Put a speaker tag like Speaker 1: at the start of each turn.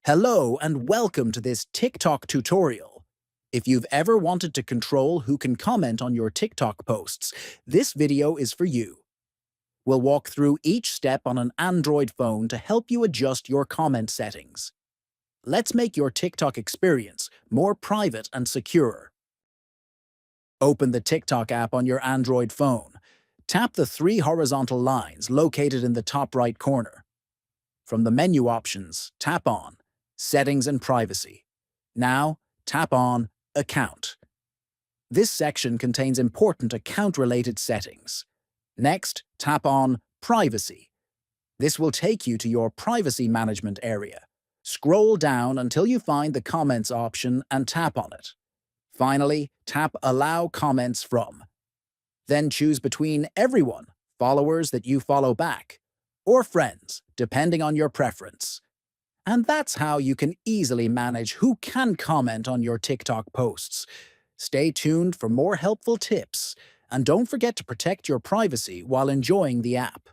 Speaker 1: Hello and welcome to this TikTok tutorial. If you've ever wanted to control who can comment on your TikTok posts, this video is for you. We'll walk through each step on an Android phone to help you adjust your comment settings. Let's make your TikTok experience more private and secure. Open the TikTok app on your Android phone. Tap the three horizontal lines located in the top right corner. From the menu options, tap on Settings and Privacy. Now, tap on Account. This section contains important account-related settings. Next, tap on Privacy. This will take you to your privacy management area. Scroll down until you find the Comments option and tap on it. Finally, tap Allow Comments From. Then choose between everyone, followers that you follow back, or friends, depending on your preference. And that's how you can easily manage who can comment on your TikTok posts. Stay tuned for more helpful tips, and don't forget to protect your privacy while enjoying the app.